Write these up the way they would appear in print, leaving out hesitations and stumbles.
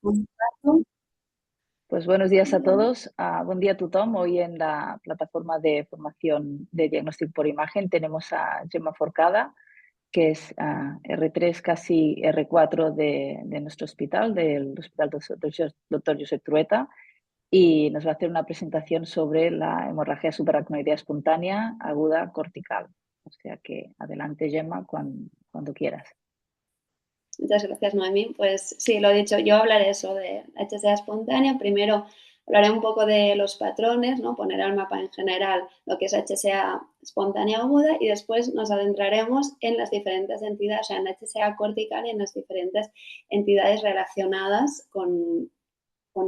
Un rato. Pues buenos días a todos. Buen día a tothom. Hoy en la plataforma de formación de diagnóstico por imagen tenemos a Gemma Forcada, que es R3, casi R4 de nuestro hospital, del Hospital Dr. Josep Trueta, y nos va a hacer una presentación sobre la hemorragia subaracnoidea espontánea aguda cortical. O sea que adelante, Gemma, cuando quieras. Muchas gracias, Noemí. Pues sí, lo he dicho, yo hablaré eso de la HSA espontánea. Primero hablaré un poco de los patrones, ¿no? Poner al mapa en general lo que es HSA espontánea aguda y después nos adentraremos en las diferentes entidades, o sea, en la HSA cortical y en las diferentes entidades relacionadas con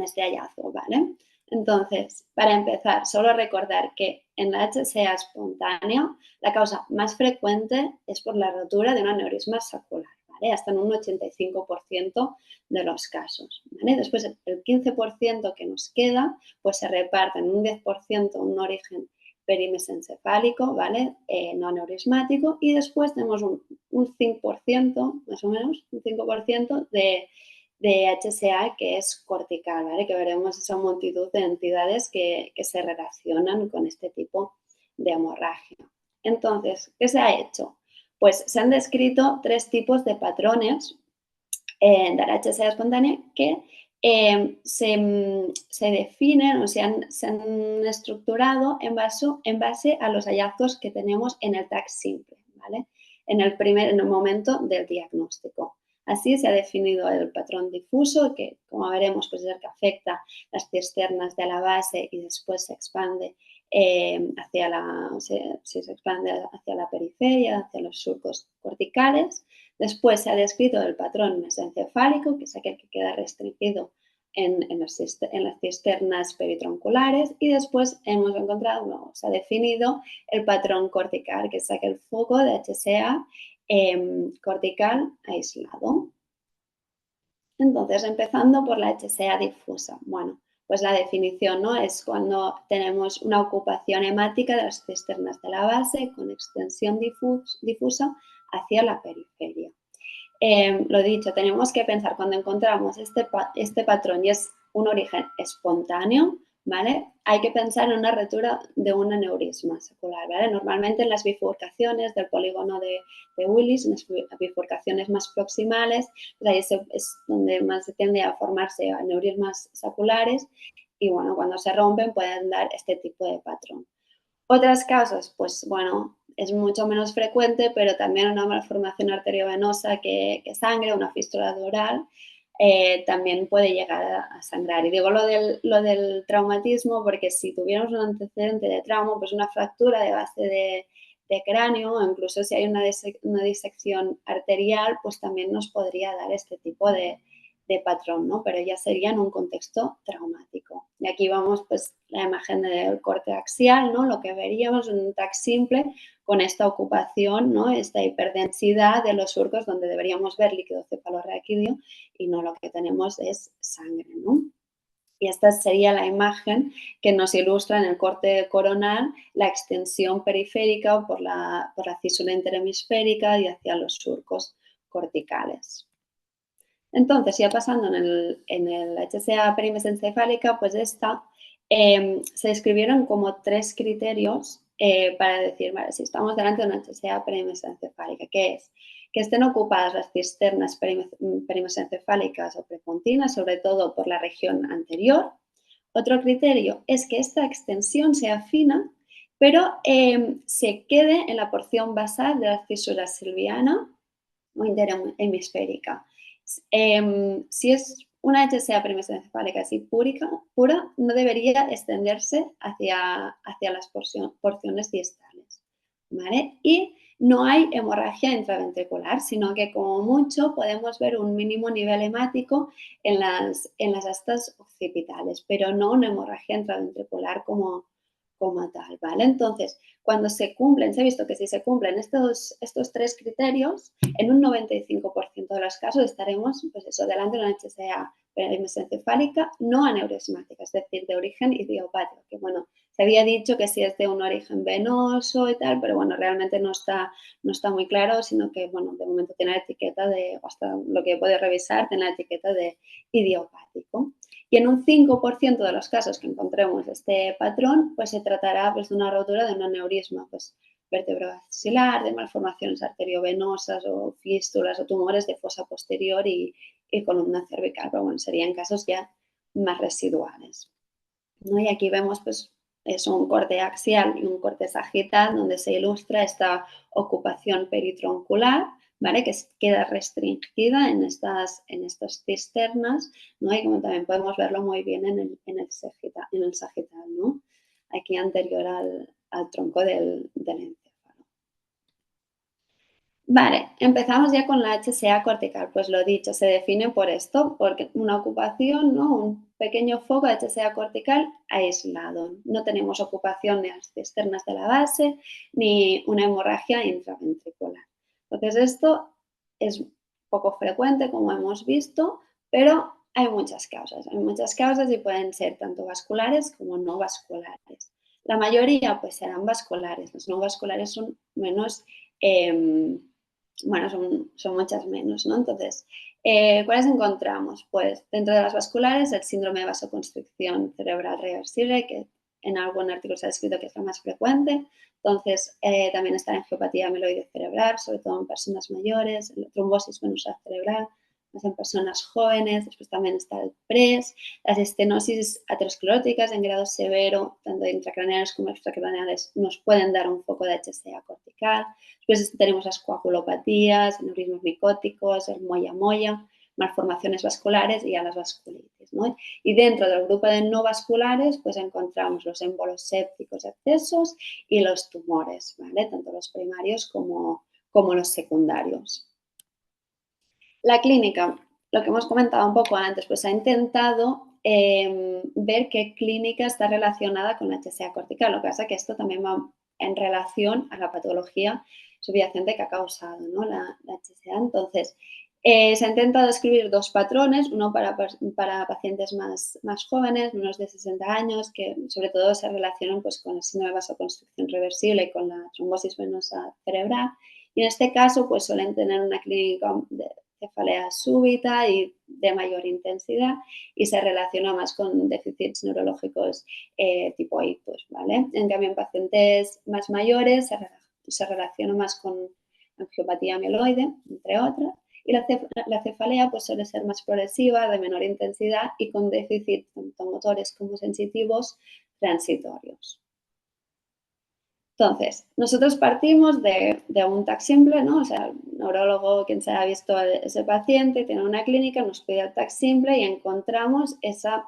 este hallazgo, ¿vale? Entonces, para empezar, solo recordar que en la HSA espontánea la causa más frecuente es por la rotura de un aneurisma saccular, ¿vale? Hasta en un 85% de los casos, ¿vale? Después, el 15% que nos queda, pues se reparte en un 10% un origen perimesencefálico, ¿vale? No aneurismático, y después tenemos un 5%, más o menos, un 5% de HSA que es cortical, ¿vale? Que veremos esa multitud de entidades que se relacionan con este tipo de hemorragia. Entonces, ¿qué se ha hecho? Pues se han descrito 3 tipos de patrones de la HSA espontánea que se definen o se han estructurado en base a los hallazgos que tenemos en el TAC simple, ¿vale? En el momento del diagnóstico. Así se ha definido el patrón difuso, que como veremos pues es el que afecta las cisternas de la base y después se expande se expande hacia la periferia, hacia los surcos corticales. Después se ha descrito el patrón mesencefálico, que es aquel que queda restringido en las cisternas peritronculares, y después hemos encontrado, se ha definido el patrón cortical, que es aquel foco de HSA cortical aislado. Entonces, empezando por la HSA difusa. Bueno, pues la definición, ¿no? Es cuando tenemos una ocupación hemática de las cisternas de la base con extensión difusa hacia la periferia. Lo dicho, tenemos que pensar cuando encontramos este patrón y es un origen espontáneo, ¿vale? Hay que pensar en una rotura de un aneurisma saccular, ¿vale? Normalmente en las bifurcaciones del polígono de Willis, en las bifurcaciones más proximales, pues ahí es donde más se tiende a formarse aneurismas saculares y, bueno, cuando se rompen pueden dar este tipo de patrón. Otras causas, pues bueno, es mucho menos frecuente, pero también una malformación arteriovenosa que sangre, una fístula dural, también puede llegar a sangrar. Y digo lo del traumatismo porque si tuviéramos un antecedente de trauma, pues una fractura de base de cráneo o incluso si hay una disección arterial, pues también nos podría dar este tipo de patrón, ¿no? Pero ya sería en un contexto traumático. Y aquí vamos, pues, la imagen del corte axial, ¿no? Lo que veríamos en un TAC simple con esta ocupación, ¿no? Esta hiperdensidad de los surcos donde deberíamos ver líquido cefalorraquídeo y no lo que tenemos es sangre, ¿no? Y esta sería la imagen que nos ilustra en el corte coronal la extensión periférica por la cisura interhemisférica y hacia los surcos corticales. Entonces, ya pasando en el HSA perimesencefálica, pues se describieron como 3 criterios para decir, vale, si estamos delante de una HSA perimesencefálica, ¿qué es? Que estén ocupadas las cisternas perimesencefálicas o prepontinas, sobre todo por la región anterior. Otro criterio es que esta extensión sea fina, pero se quede en la porción basal de la fisura silviana o interhemisférica. Si es una HSA perimesencefálica así pura, no debería extenderse hacia las porciones distales, ¿vale? Y no hay hemorragia intraventricular, sino que como mucho podemos ver un mínimo nivel hemático en las astas occipitales, pero no una hemorragia intraventricular como tal, ¿vale? Entonces, cuando se ha visto que si se cumplen estos 3 criterios, en un 95% de los casos estaremos, pues eso, delante de una HSA perimesencefálica no aneurismática, es decir, de origen idiopático, que bueno, Se había dicho que si es de un origen venoso y tal, pero bueno, realmente no está muy claro, sino que, bueno, de momento tiene la etiqueta de, hasta lo que puede revisar, tiene la etiqueta de idiopático. Y en un 5% de los casos que encontremos este patrón, pues se tratará pues, de una rotura de un aneurisma pues, vertebrovascular, de malformaciones arteriovenosas o fístulas o tumores de fosa posterior y columna cervical, pero bueno, serían casos ya más residuales, ¿no? Y aquí vemos pues es un corte axial y un corte sagital donde se ilustra esta ocupación peritroncular, ¿vale? Que queda restringida en estas cisternas, ¿no? Y como también podemos verlo muy bien en el sagital, ¿no? Aquí anterior al tronco del encéfalo. Vale, empezamos ya con la HSA cortical. Pues lo dicho, se define por esto, porque una ocupación, ¿no? Un pequeño foco de HSA cortical aislado. No tenemos ocupación de las cisternas de la base ni una hemorragia intraventricular. Entonces, esto es poco frecuente, como hemos visto, pero hay muchas causas. Hay muchas causas y pueden ser tanto vasculares como no vasculares. La mayoría, pues, serán vasculares. Los no vasculares son menos... bueno, son muchas menos, ¿no? Entonces, ¿cuáles encontramos? Pues dentro de las vasculares, el síndrome de vasoconstricción cerebral reversible, que en algún artículo se ha descrito que es la más frecuente. Entonces, también está la angiopatía amiloide cerebral, sobre todo en personas mayores, la trombosis venosa cerebral, más en personas jóvenes. Después también está el PRES, las estenosis ateroscleróticas en grado severo, tanto intracraneales como extracraneales, nos pueden dar un foco de HSA cortical. Después tenemos las coagulopatías, aneurismos micóticos, el moya-moya, malformaciones vasculares y a las vasculitis, ¿no? Y dentro del grupo de no vasculares, pues encontramos los émbolos sépticos accesos y los tumores, ¿vale? Tanto los primarios como los secundarios. La clínica, lo que hemos comentado un poco antes, pues ha intentado ver qué clínica está relacionada con la HSA cortical. Lo que pasa es que esto también va en relación a la patología subyacente que ha causado, ¿no? la HSA. Entonces, se ha intentado describir dos patrones, uno para pacientes más jóvenes, menos de 60 años, que sobre todo se relacionan pues, con el síndrome de vasoconstricción reversible y con la trombosis venosa cerebral. Y en este caso, pues suelen tener una clínica de cefalea súbita y de mayor intensidad y se relaciona más con déficits neurológicos tipo ictus, ¿vale? En cambio, en pacientes más mayores se relaciona más con angiopatía amiloide, entre otras, y la cefalea pues, suele ser más progresiva, de menor intensidad y con déficits tanto motores como sensitivos transitorios. Entonces, nosotros partimos de un TAC simple, ¿no? O sea, el neurólogo, quien se ha visto a ese paciente, tiene una clínica, nos pide el TAC simple y encontramos esa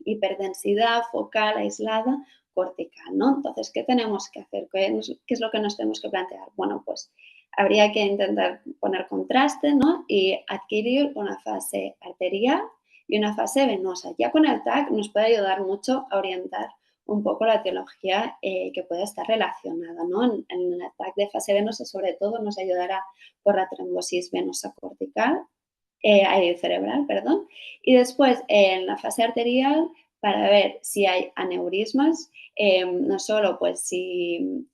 hiperdensidad focal aislada cortical, ¿no? Entonces, ¿qué tenemos que hacer? ¿Qué es lo que nos tenemos que plantear? Bueno, pues habría que intentar poner contraste, ¿no? Y adquirir una fase arterial y una fase venosa. Ya con el TAC nos puede ayudar mucho a orientar un poco la etiología que puede estar relacionada, ¿no? En el TAC de fase venosa, sobre todo, nos ayudará por la trombosis venosa cortical, cerebral, perdón, y después en la fase arterial para ver si hay aneurismas, no solo pues si,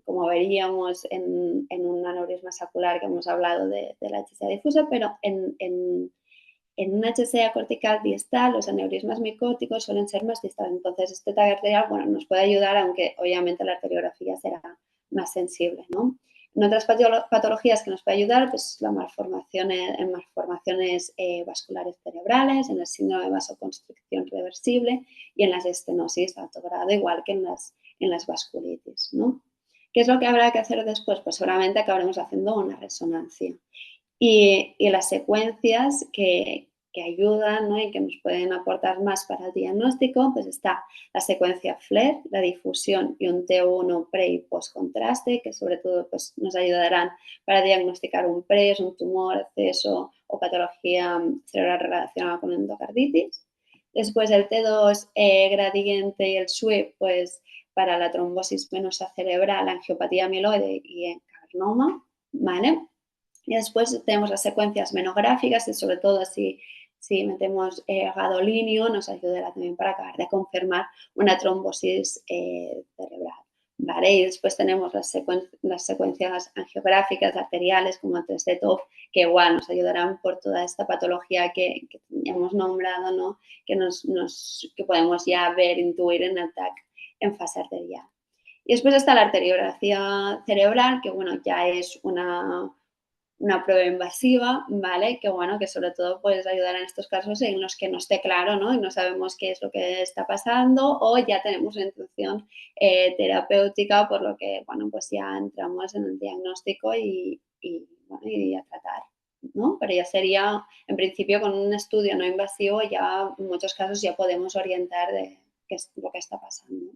como veríamos en un aneurisma saccular que hemos hablado de la HSA difusa, pero en una HSA cortical distal, los aneurismas micóticos suelen ser más distales. Entonces, este TAC arterial, bueno, nos puede ayudar, aunque obviamente la arteriografía será más sensible, ¿no? En otras patologías que nos puede ayudar, pues las malformaciones vasculares cerebrales, en el síndrome de vasoconstricción reversible y en las estenosis de alto grado, igual que en las vasculitis, ¿no? ¿Qué es lo que habrá que hacer después? Pues seguramente acabaremos haciendo una resonancia. Y las secuencias que ayudan, ¿no? Y que nos pueden aportar más para el diagnóstico, pues está la secuencia FLAIR, la difusión y un T1 pre y post contraste, que sobre todo pues, nos ayudarán para diagnosticar un PRES, un tumor, acceso o patología cerebral relacionada con endocarditis. Después el T2 gradiente y el SWIP, pues para la trombosis venosa cerebral, angiopatía amiloide y encarnoma, ¿vale? Y después tenemos las secuencias menográficas y sobre todo si si metemos gadolinio, nos ayudará también para acabar de confirmar una trombosis cerebral. ¿Vale? Y después tenemos las secuencias angiográficas arteriales como el test de TOF, que igual nos ayudarán por toda esta patología que hemos nombrado, ¿no? Que podemos ya ver, intuir en el TAC en fase arterial. Y después está la arteriografía cerebral, que bueno, ya es una prueba invasiva, ¿vale? Que bueno, que sobre todo puedes ayudar en estos casos en los que no esté claro, ¿no? Y no sabemos qué es lo que está pasando o ya tenemos una intención terapéutica, por lo que, bueno, pues ya entramos en el diagnóstico bueno, y a tratar, ¿no? Pero ya sería, en principio, con un estudio no invasivo, ya en muchos casos ya podemos orientar de qué es lo que está pasando.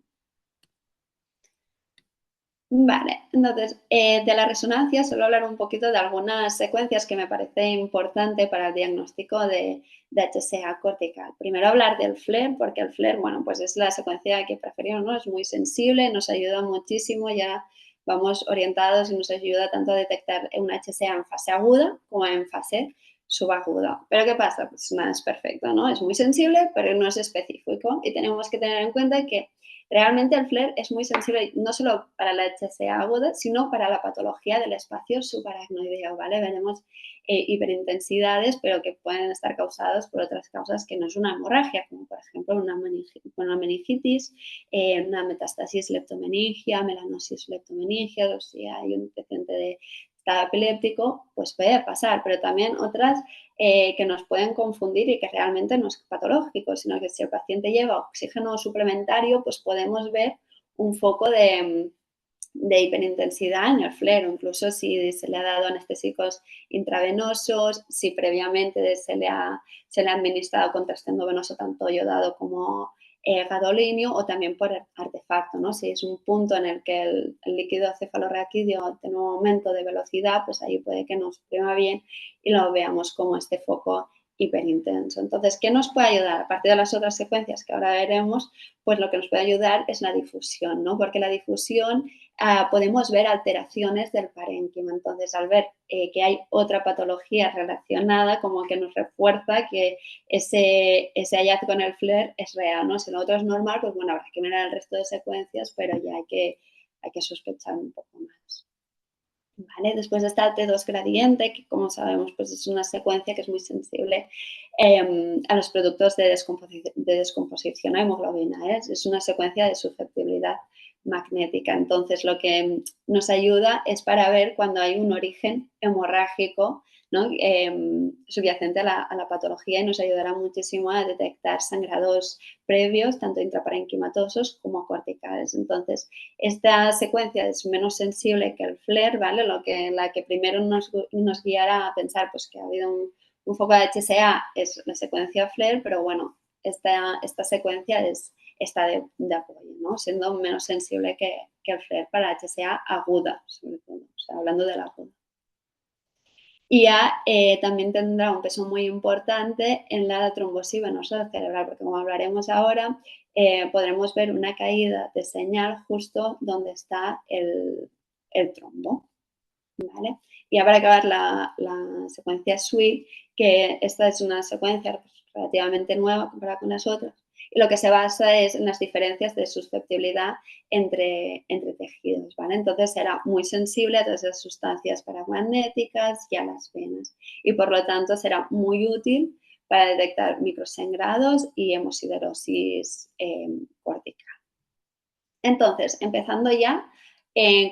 Vale, entonces, de la resonancia suelo hablar un poquito de algunas secuencias que me parece importante para el diagnóstico de HSA cortical. Primero hablar del FLAIR, porque el FLAIR, bueno, pues es la secuencia que preferimos, ¿no? Es muy sensible, nos ayuda muchísimo, ya vamos orientados y nos ayuda tanto a detectar un HSA en fase aguda como en fase subaguda. ¿Pero qué pasa? Pues nada es perfecto, ¿no? Es muy sensible, pero no es específico y tenemos que tener en cuenta que realmente el FLAIR es muy sensible no solo para la HSA aguda, sino para la patología del espacio subaracnoideo, ¿vale? Veremos hiperintensidades, pero que pueden estar causadas por otras causas que no es una hemorragia, como por ejemplo una meningitis, una metastasis leptomeningia, melanosis leptomeningia, o si hay un paciente de estado epiléptico, pues puede pasar, pero también otras que nos pueden confundir y que realmente no es patológico, sino que si el paciente lleva oxígeno suplementario, pues podemos ver un foco de hiperintensidad en el FLAIR, incluso si se le ha dado anestésicos intravenosos, si previamente se le ha administrado contraste endovenoso tanto yodado como gadolinio o también por artefacto, ¿no? Si es un punto en el que el líquido cefalorraquídeo tiene un aumento de velocidad, pues ahí puede que nos prima bien y lo veamos como este foco hiperintenso. Entonces, ¿qué nos puede ayudar? Aparte de las otras secuencias que ahora veremos, pues lo que nos puede ayudar es la difusión, ¿no? Porque la difusión podemos ver alteraciones del parénquima. Entonces, al ver que hay otra patología relacionada, como que nos refuerza que ese hallazgo en el FLAIR es real, ¿no? Si lo otro es normal, pues bueno, habrá que mirar el resto de secuencias, pero ya hay que sospechar un poco más. ¿Vale? Después está el T2 gradiente, que como sabemos pues es una secuencia que es muy sensible a los productos de descomposición a hemoglobina. Es una secuencia de susceptibilidad magnética. Entonces, lo que nos ayuda es para ver cuando hay un origen hemorrágico, ¿no? Subyacente a la patología y nos ayudará muchísimo a detectar sangrados previos, tanto intraparenquimatosos como corticales. Entonces, esta secuencia es menos sensible que el FLAIR, ¿vale? La que primero nos guiará a pensar pues, que ha habido un foco de HSA es la secuencia FLAIR, pero bueno, esta secuencia está de apoyo, ¿no? Siendo menos sensible que el FLAIR para HSA aguda, sobre todo, o sea, hablando de la aguda. Y ya también tendrá un peso muy importante en la trombosis venosa cerebral, porque como hablaremos ahora, podremos ver una caída de señal justo donde está el trombo, ¿vale? Y ya para acabar la secuencia SWI, que esta es una secuencia relativamente nueva comparada con las otras, y lo que se basa es en las diferencias de susceptibilidad entre tejidos, ¿vale? Entonces será muy sensible a todas esas sustancias paramagnéticas y a las venas y por lo tanto será muy útil para detectar microsangrados y hemosiderosis cortical. Entonces, empezando ya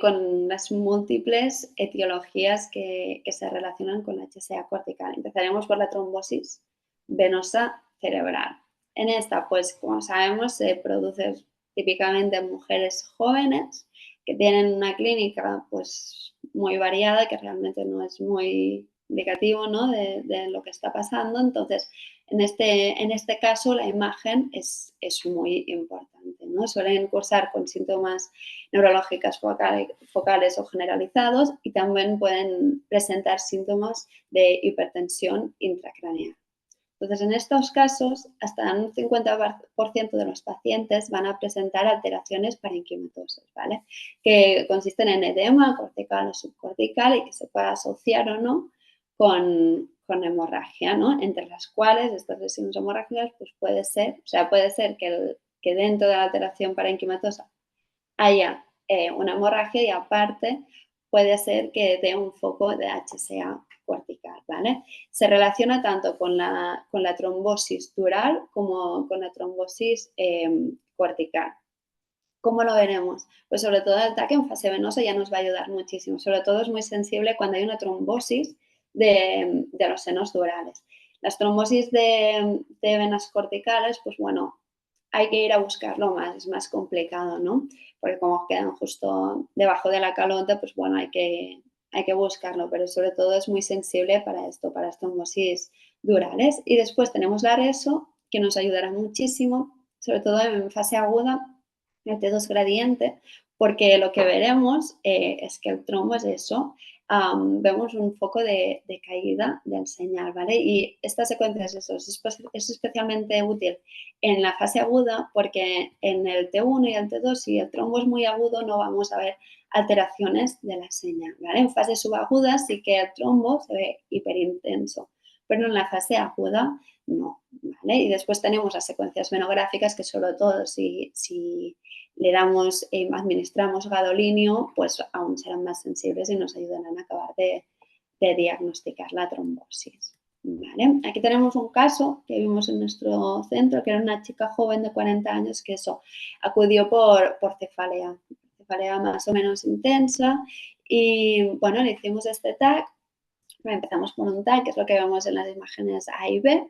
con las múltiples etiologías que se relacionan con la HSA cortical. Empezaremos por la trombosis venosa cerebral. En esta, pues como sabemos, se produce típicamente en mujeres jóvenes que tienen una clínica pues muy variada, que realmente no es muy indicativo, ¿no? de lo que está pasando. Entonces, en este caso, la imagen es muy importante, ¿no? Suelen cursar con síntomas neurológicos focales o generalizados y también pueden presentar síntomas de hipertensión intracraneal. Entonces, en estos casos, hasta un 50% de los pacientes van a presentar alteraciones parenquimatosas, ¿vale? Que consisten en edema cortical o subcortical y que se puede asociar o no con con hemorragia, ¿no? Entre las cuales estas lesiones hemorrágicas pues puede ser que dentro de la alteración parenquimatosa haya una hemorragia y aparte puede ser que dé un foco de HSA cortical, ¿vale? Se relaciona tanto con la trombosis dural como con la trombosis cortical. ¿Cómo lo veremos? Pues sobre todo el TAC en fase venosa ya nos va a ayudar muchísimo. Sobre todo es muy sensible cuando hay una trombosis de los senos durales. Las trombosis de venas corticales, pues bueno, hay que ir a buscarlo más, es más complicado, ¿no? Porque como quedan justo debajo de la calota, pues bueno, hay que buscarlo, pero sobre todo es muy sensible para esto, para las trombosis durales. Y después tenemos la reso, que nos ayudará muchísimo, sobre todo en fase aguda, el T2 gradiente, porque lo que veremos es que el trombo es eso, vemos un foco de caída del señal, ¿vale? Y esta secuencia es especialmente útil en la fase aguda porque en el T1 y el T2, si el trombo es muy agudo, no vamos a ver alteraciones de la señal, ¿vale? En fase subaguda sí que el trombo se ve hiperintenso, pero en la fase aguda no, ¿vale? Y después tenemos las secuencias venográficas que sobre todo si le damos, administramos gadolinio, pues aún serán más sensibles y nos ayudarán a acabar de diagnosticar la trombosis. ¿Vale? Aquí tenemos un caso que vimos en nuestro centro, que era una chica joven de 40 años que acudió por cefalea más o menos intensa y bueno, le hicimos este TAC, empezamos por un TAC, que es lo que vemos en las imágenes A y B.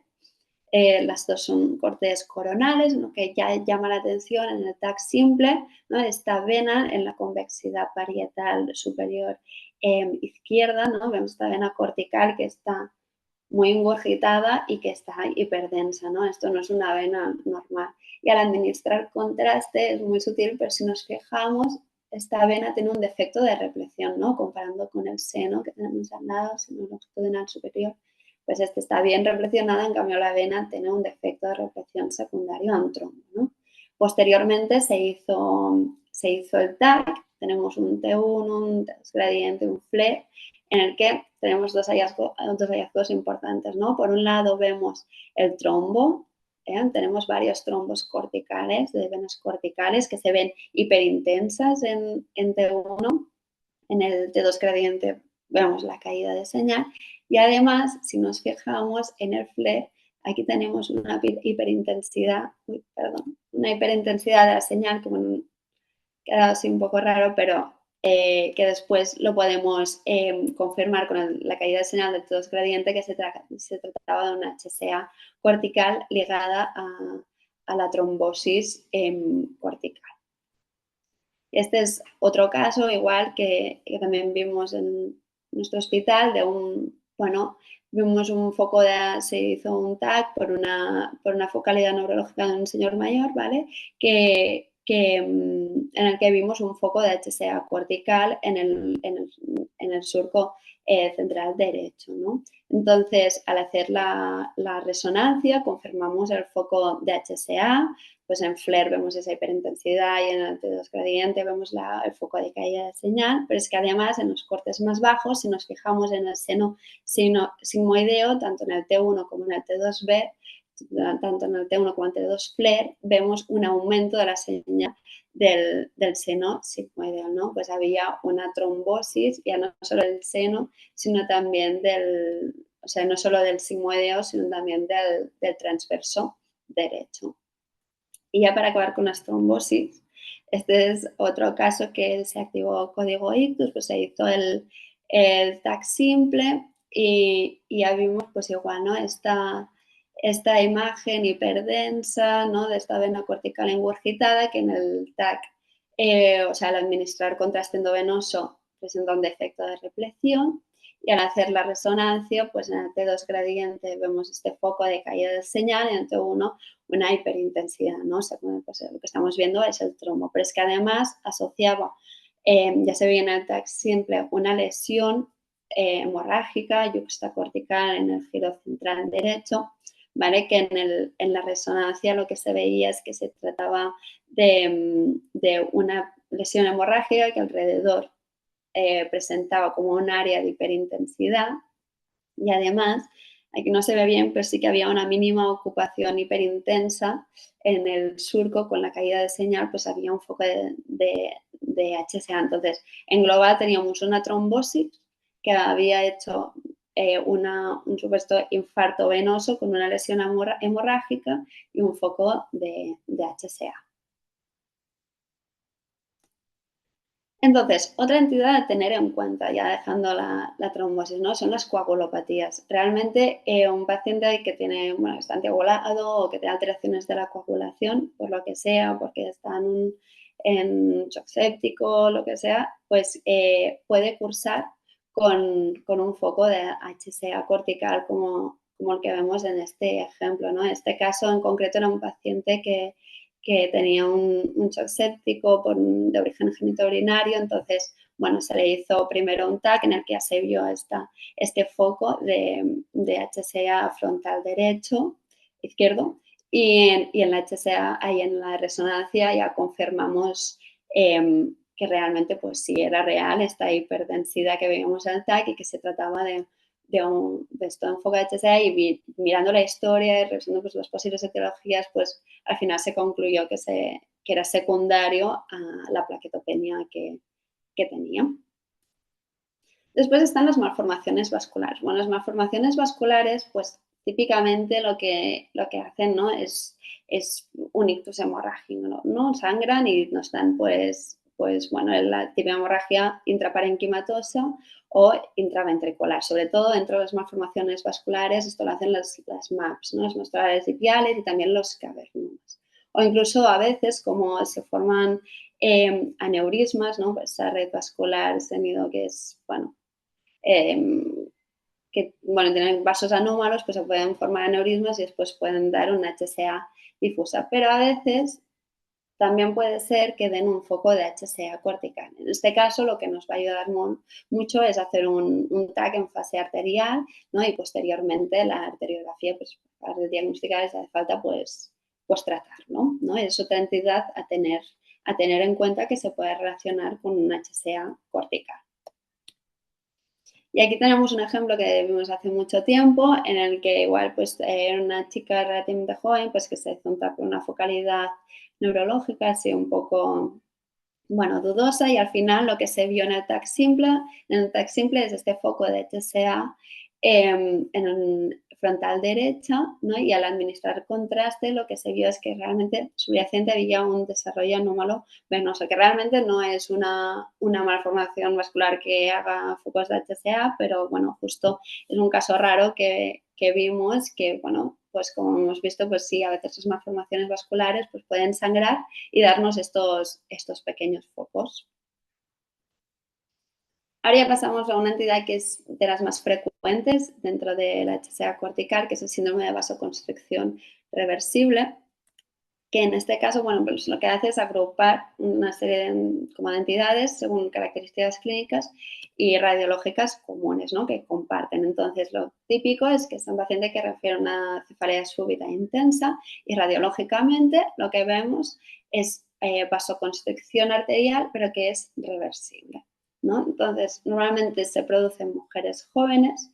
Las dos son cortes coronales, lo que ya llama la atención en el TAC simple, ¿no? Esta vena en la convexidad parietal superior izquierda, ¿no? Vemos esta vena cortical que está muy ingurgitada y que está hiperdensa, ¿no? Esto no es una vena normal. Y al administrar contraste es muy sutil, pero si nos fijamos, esta vena tiene un defecto de repleción, ¿no? Comparando con el seno que tenemos al lado, seno longitudinal superior, pues este está bien replecionado, en cambio la vena tiene un defecto de repleción secundario a un trombo, ¿no? Posteriormente se hizo el TAC, tenemos un T1, un T2 gradiente, un FLE, en el que tenemos dos hallazgos importantes, ¿no? Por un lado vemos el trombo, tenemos varios trombos corticales, de venas corticales que se ven hiperintensas en T1, en el T2 gradiente vemos la caída de señal y además, si nos fijamos en el FLE, aquí tenemos una hiperintensidad de la señal, que bueno, quedado así un poco raro, pero que después lo podemos confirmar con la caída de señal del T2 gradiente, que se trataba de una HSA cortical ligada a la trombosis cortical. Este es otro caso, igual que también vimos en nuestro hospital, vimos un foco se hizo un TAC por una focalidad neurológica de un señor mayor, ¿vale? En el que vimos un foco de HSA cortical en el surco central derecho, ¿no? Entonces, al hacer la resonancia, confirmamos el foco de HSA, pues en FLAIR vemos esa hiperintensidad y en el T2 gradiente vemos el foco de caída de señal, pero es que además en los cortes más bajos, si nos fijamos en el seno sigmoideo, tanto en el T1 como en el T2B, tanto en el T1 como en el T2 FLAIR, vemos un aumento de la señal del seno sigmoideo, ¿no? Pues había una trombosis, ya no solo del seno, sino también no solo del sigmoideo, sino también del transverso derecho. Y ya para acabar con las trombosis, este es otro caso que se activó código ictus, pues se hizo el TAC simple y ya vimos pues igual, ¿no? Esta imagen hiperdensa, ¿no? De esta vena cortical engurgitada que en el TAC, al administrar contraste endovenoso presenta un defecto de repleción. Y al hacer la resonancia, pues en el T2 gradiente vemos este foco de caída de señal y en el T1 una hiperintensidad, ¿no? O sea, pues lo que estamos viendo es el trombo, pero es que además asociaba, ya se veía en el TAC simple, una lesión hemorrágica yuxtacortical en el giro central derecho, ¿vale? Que en la resonancia lo que se veía es que se trataba de una lesión hemorrágica que alrededor presentaba como un área de hiperintensidad Y además, aquí no se ve bien, pero sí que había una mínima ocupación hiperintensa en el surco con la caída de señal, pues había un foco de HSA. Entonces, en global teníamos una trombosis que había hecho un supuesto infarto venoso con una lesión hemorrágica y un foco de HSA. Entonces, otra entidad a tener en cuenta, ya dejando la trombosis, ¿no? Son las coagulopatías. Realmente un paciente que tiene, bueno, está anticoagulado o que tiene alteraciones de la coagulación, por lo que sea, porque está en shock séptico, lo que sea, pues puede cursar con un foco de HSA cortical como el que vemos en este ejemplo, ¿no? En este caso en concreto era un paciente que tenía un shock séptico de origen genitourinario, entonces, bueno, se le hizo primero un TAC en el que ya se vio este foco de HSA frontal izquierdo, y en la HSA, ahí en la resonancia, ya confirmamos que realmente, pues sí, era real esta hiperdensidad que veíamos en el TAC y que se trataba de esto de enfoque de HSA, y mirando la historia y revisando pues, las posibles etiologías, pues al final se concluyó que era secundario a la plaquetopenia que tenía. Después están las malformaciones vasculares. Bueno, las malformaciones vasculares, pues típicamente lo que hacen, ¿no? es un ictus hemorrágico, ¿no? Sangran y nos dan, pues bueno, la típica hemorragia intraparenquimatosa o intraventricular. Sobre todo dentro de las malformaciones vasculares, esto lo hacen las MAPS, ¿no? Las musculares tibiales y también los cavernomas. O incluso a veces, como se forman aneurismas, ¿no? Pues esa red vascular semido que es, bueno, que bueno, tienen vasos anómalos, pues se pueden formar aneurismas y después pueden dar una HSA difusa. Pero a veces también puede ser que den un foco de HSA cortical. En este caso, lo que nos va a ayudar mucho es hacer un TAC en fase arterial, ¿no? Y posteriormente la arteriografía, pues para diagnosticar si hace falta, pues tratar, ¿no? Es otra entidad a tener en cuenta que se puede relacionar con un HSA cortical. Y aquí tenemos un ejemplo que vimos hace mucho tiempo, en el que igual pues era una chica relativamente joven, pues que se hizo un TAC con una focalidad neurológica así un poco, bueno, dudosa, y al final lo que se vio en el TAC simple, es este foco de HSA en el frontal derecha, ¿no? Y al administrar contraste lo que se vio es que realmente subyacente había un desarrollo anómalo venoso, que realmente no es una malformación vascular que haga focos de HSA, pero bueno, justo es un caso raro que vimos que, bueno, pues como hemos visto, pues sí, a veces las malformaciones vasculares pues pueden sangrar y darnos estos pequeños focos. Ahora ya pasamos a una entidad que es de las más frecuentes dentro de la HSA cortical, que es el síndrome de vasoconstricción reversible, que en este caso, bueno, pues lo que hace es agrupar una serie de entidades según características clínicas y radiológicas comunes, ¿no? Que comparten. Entonces, lo típico es que es un paciente que refiere a una cefalea súbita e intensa, y radiológicamente lo que vemos es vasoconstricción arterial, pero que es reversible, ¿no? Entonces, normalmente se produce en mujeres jóvenes,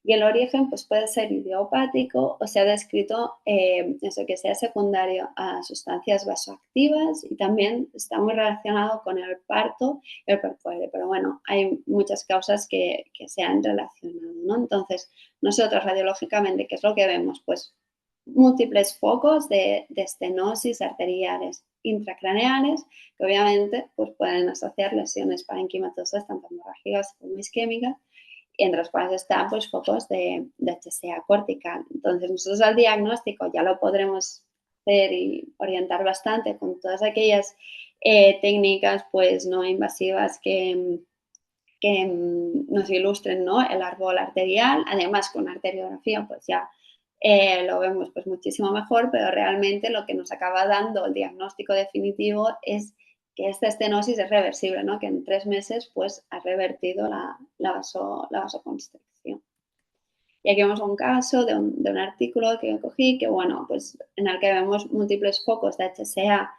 y el origen pues, puede ser idiopático o se ha descrito eso, que sea secundario a sustancias vasoactivas, y también está muy relacionado con el parto y el perpuere. Pero bueno, hay muchas causas que se han relacionado, ¿no? Entonces, nosotros radiológicamente, ¿qué es lo que vemos? Pues múltiples focos de estenosis arteriales intracraneales, que obviamente pues, pueden asociar lesiones parenquimatosas tanto hemorrágicas como isquémicas, entre los cuales están pues, focos de HSA cortical. Entonces, nosotros al diagnóstico ya lo podremos hacer y orientar bastante con todas aquellas técnicas pues, no invasivas que nos ilustren, ¿no? El árbol arterial. Además, con arteriografía pues ya lo vemos pues, muchísimo mejor, pero realmente lo que nos acaba dando el diagnóstico definitivo es que esta estenosis es reversible, ¿no? Que en 3 meses pues, ha revertido la vasoconstricción. Y aquí vemos un caso de un artículo que cogí, que bueno, pues en el que vemos múltiples focos de HSA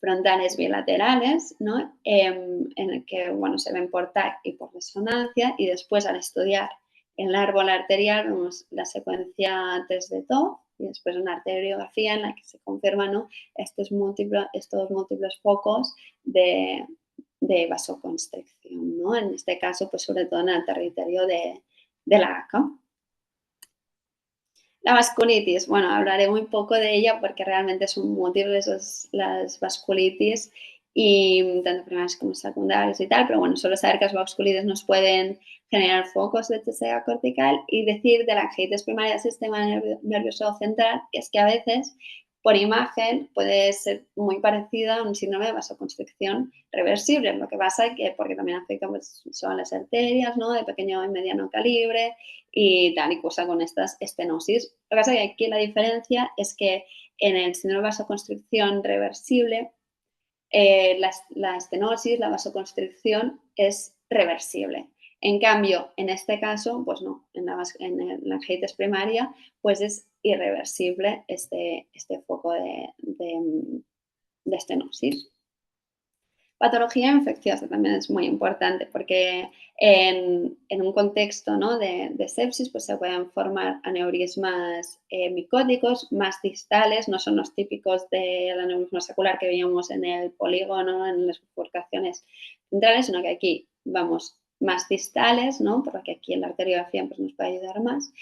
frontales bilaterales, ¿no? En el que bueno, se ven por TAC y por resonancia, y después al estudiar el árbol arterial vemos la secuencia 3 de TOF y después una arteriografía en la que se confirman, ¿no?, estos múltiples focos de vasoconstricción, ¿no? En este caso, pues sobre todo en el territorio de la ACA. La vasculitis, bueno, hablaré muy poco de ella porque realmente son múltiples las vasculitis, y tanto primarias como secundarias y tal, pero bueno, solo saber que las vasculitis nos pueden generar focos de TSA cortical, y decir de la angiitis primaria del sistema nervioso central, que es que a veces por imagen puede ser muy parecida a un síndrome de vasoconstricción reversible. Lo que pasa es que, porque también afecta, pues, son las arterias, ¿no?, de pequeño y mediano calibre y tal, y cosa con estas estenosis. Lo que pasa es que aquí la diferencia es que en el síndrome de vasoconstricción reversible, la estenosis, la vasoconstricción es reversible. En cambio, en este caso, pues no, en la angiitis primaria, pues es irreversible este foco de estenosis. Patología infecciosa también es muy importante porque en un contexto, ¿no?, de sepsis, pues se pueden formar aneurismas micóticos más distales, no son los típicos del aneurisma saccular que veíamos en el polígono, en las bifurcaciones centrales, sino que aquí vamos más distales, ¿no?, por lo que aquí en la arteriografía pues nos puede ayudar más.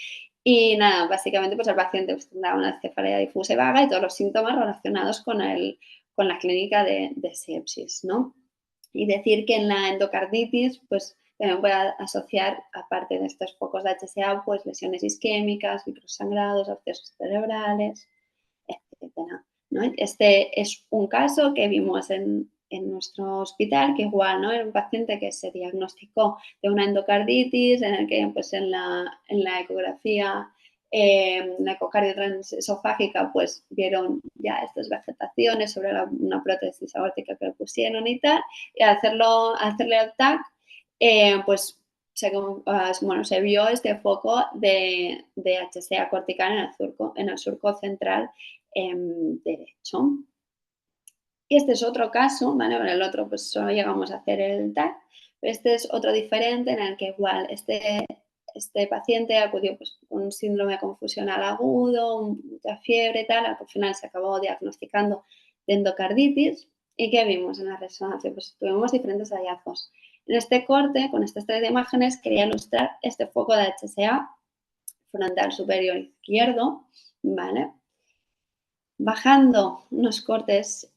Y nada, básicamente pues el paciente pues, tendrá una cefalea difusa y vaga y todos los síntomas relacionados con la clínica de sepsis, ¿no? Y decir que en la endocarditis, pues también puede asociar, aparte de estos focos de HSA, pues lesiones isquémicas, microsangrados, abscesos cerebrales, etcétera, ¿no? Este es un caso que vimos en nuestro hospital, que igual, ¿no?, era un paciente que se diagnosticó de una endocarditis, en el que pues en la ecografía, la ecocardio transesofágica, pues vieron ya estas vegetaciones sobre una prótesis aórtica que le pusieron y tal, y al hacerle el TAC, pues se vio este foco de HSA cortical en el surco central derecho. Y este es otro caso, ¿vale? En el otro pues solo llegamos a hacer el TAC, pero este es otro diferente en el que igual este paciente acudió pues, con un síndrome confusional agudo, mucha fiebre y tal, al final se acabó diagnosticando de endocarditis. ¿Y qué vimos en la resonancia? Pues tuvimos diferentes hallazgos. En este corte, con estas 3 imágenes, quería ilustrar este foco de HSA frontal superior izquierdo, ¿vale? Bajando unos cortes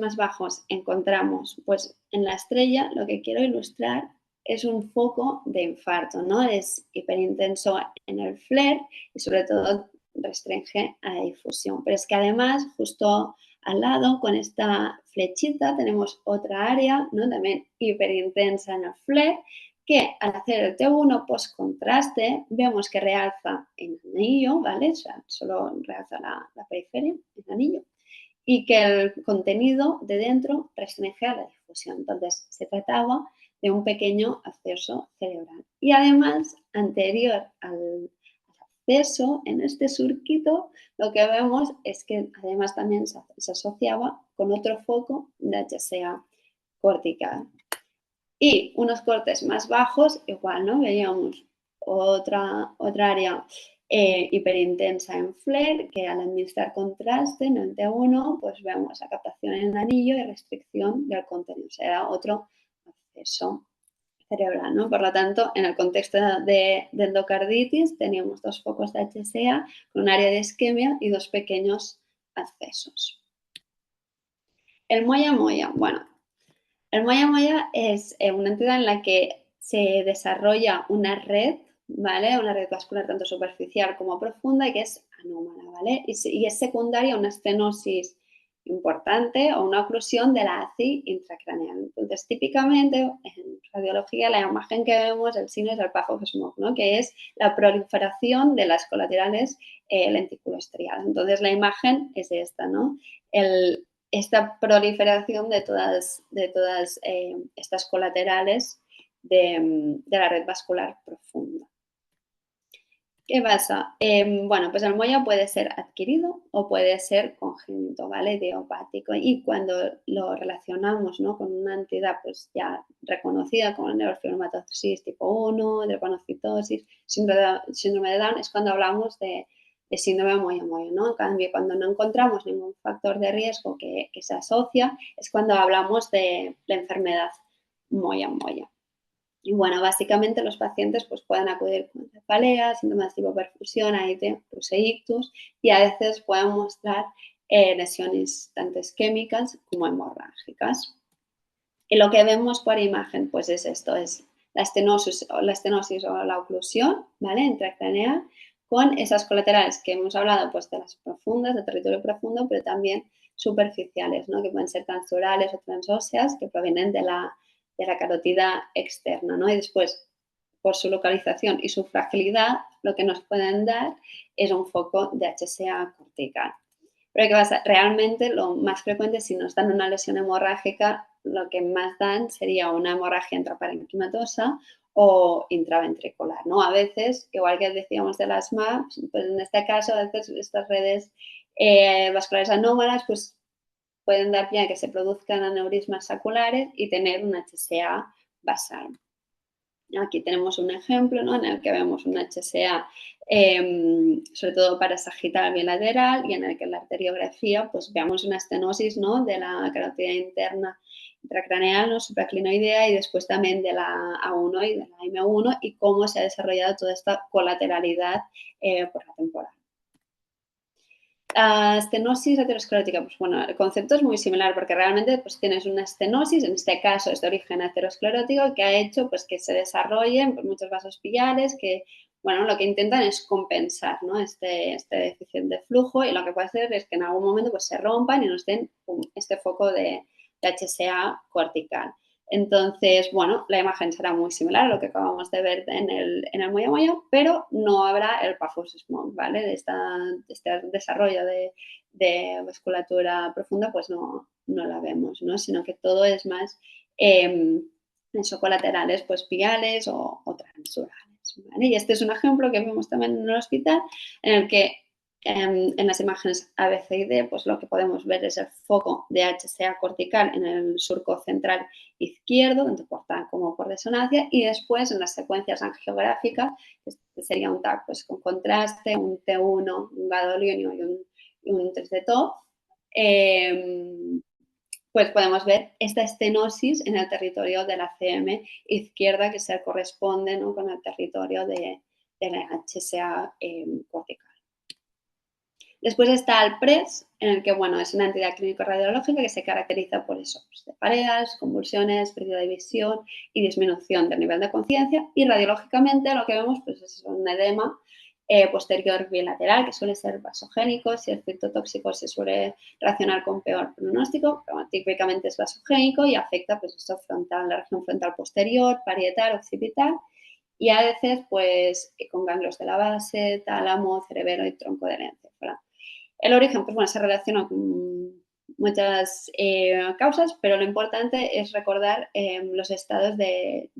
más bajos encontramos, pues en la estrella lo que quiero ilustrar es un foco de infarto, ¿no? Es hiperintenso en el FLAIR y sobre todo restringe a la difusión. Pero es que además justo al lado con esta flechita tenemos otra área, ¿no?, también hiperintensa en el FLAIR, que al hacer el T1 post-contraste vemos que realza el anillo, ¿vale? O sea, solo realza la periferia, el anillo, y que el contenido de dentro restringe a la difusión. Entonces, se trataba de un pequeño absceso cerebral. Y además, anterior al acceso, en este surquito, lo que vemos es que además también se asociaba con otro foco de HSA cortical. Y unos cortes más bajos, igual, ¿no? Veíamos otra área hiperintensa en FLAIR, que al administrar contraste en el T1, pues vemos la captación en el anillo y restricción del contenido. O sea, era otro acceso cerebral, ¿no? Por lo tanto, en el contexto de endocarditis teníamos 2 focos de HSA con un área de isquemia y 2 pequeños accesos. El moya-moya, bueno, el moya-moya es una entidad en la que se desarrolla una red, ¿vale? Una red vascular tanto superficial como profunda y que es anómala, ¿vale? Y es secundaria a una estenosis importante o una oclusión de la ACI intracraneal. Entonces, típicamente en radiología la imagen que vemos, el signo es el puff of smoke, ¿no?, que es la proliferación de las colaterales lenticulostriadas. Entonces, la imagen es esta, ¿no? Esta proliferación de todas estas colaterales de la red vascular profunda. ¿Qué pasa? Bueno, pues el moño puede ser adquirido o puede ser congénito, ¿vale? Idiopático. Y cuando lo relacionamos, ¿no?, con una entidad pues ya reconocida como neurofibromatosis tipo 1, drepanocitosis, síndrome de Down, es cuando hablamos de síndrome moño-moño, ¿no? En cambio, cuando no encontramos ningún factor de riesgo que se asocia, es cuando hablamos de la enfermedad moño-moño. Y bueno, básicamente los pacientes pues, pueden acudir con cefaleas, síntomas tipo perfusión, AIT, plus e ictus, y a veces pueden mostrar lesiones tanto isquémicas como hemorrágicas. Y lo que vemos por imagen pues es esto, es la estenosis o la oclusión, ¿vale?, intracraneal, con esas colaterales que hemos hablado, pues de las profundas, de territorio profundo, pero también superficiales, ¿no?, que pueden ser transdurales o transóseas, que provienen de la carótida externa, ¿no? Y después, por su localización y su fragilidad, lo que nos pueden dar es un foco de HSA cortical. Pero ¿qué pasa? Realmente lo más frecuente, si nos dan una lesión hemorrágica, lo que más dan sería una hemorragia intraparenquimatosa o intraventricular, ¿no? A veces, igual que decíamos de las MAPs, pues en este caso, a veces estas redes vasculares anómalas, pues pueden dar pie a que se produzcan aneurismas saculares y tener un HSA basal. Aquí tenemos un ejemplo, ¿no?, en el que vemos un HSA sobre todo para sagital bilateral y en el que en la arteriografía pues veamos una estenosis, ¿no?, de la carótida interna intracraneal, ¿no?, supraclinoidea, y después también de la A1 y de la M1 y cómo se ha desarrollado toda esta colateralidad por la temporal. Estenosis aterosclerótica, pues bueno, el concepto es muy similar porque realmente pues tienes una estenosis, en este caso es de origen aterosclerótico, que ha hecho pues que se desarrollen pues, muchos vasos pilares que, bueno, lo que intentan es compensar, ¿no?, este déficit de flujo, y lo que puede hacer es que en algún momento pues se rompan y nos den este foco de HSA cortical. Entonces, bueno, la imagen será muy similar a lo que acabamos de ver en el moya-moya, pero no habrá el Paphos Smoke, ¿vale? De este desarrollo de musculatura profunda, pues no la vemos, ¿no? Sino que todo es más eso, colaterales, pues piales o transdurales, ¿vale? Y este es un ejemplo que vemos también en el hospital, en el que en las imágenes A, B, C y D, pues lo que podemos ver es el foco de HSA cortical en el surco central izquierdo, tanto por TAC como por resonancia, y después en las secuencias angiográficas, que sería un TAC pues, con contraste, un T1, un gadolionio y un 3D TOF, pues podemos ver esta estenosis en el territorio de la CM izquierda que se corresponde, ¿no?, con el territorio de la HSA cortical. Después está el PRES, en el que, bueno, es una entidad clínico-radiológica que se caracteriza por eso, pues, cefaleas, convulsiones, pérdida de visión y disminución del nivel de conciencia. Y radiológicamente lo que vemos pues, es un edema posterior bilateral, que suele ser vasogénico. Si es citotóxico se suele relacionar con peor pronóstico, pero bueno, típicamente es vasogénico y afecta pues, esto frontal, la región frontal posterior, parietal, occipital, y a veces pues, con ganglios de la base, tálamo, cerebelo y tronco del encéfalo. El origen, pues bueno, se relaciona con muchas causas, pero lo importante es recordar los estados de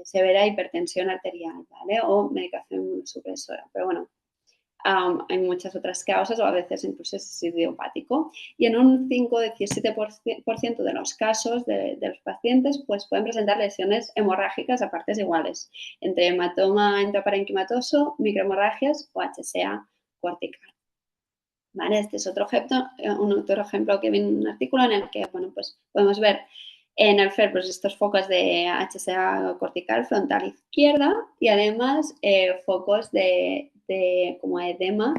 severa hipertensión arterial, ¿vale?, o medicación inmunosupresora. Pero bueno, hay muchas otras causas o a veces incluso es idiopático. Y en un 5-17% de los casos de los pacientes pues pueden presentar lesiones hemorrágicas a partes iguales, entre hematoma intraparenquimatoso, microhemorragias o HSA cortical. ¿Vale? Este es otro ejemplo que viene en un artículo en el que, bueno, pues podemos ver en el FER pues estos focos de HSA cortical frontal izquierda y además focos de como edema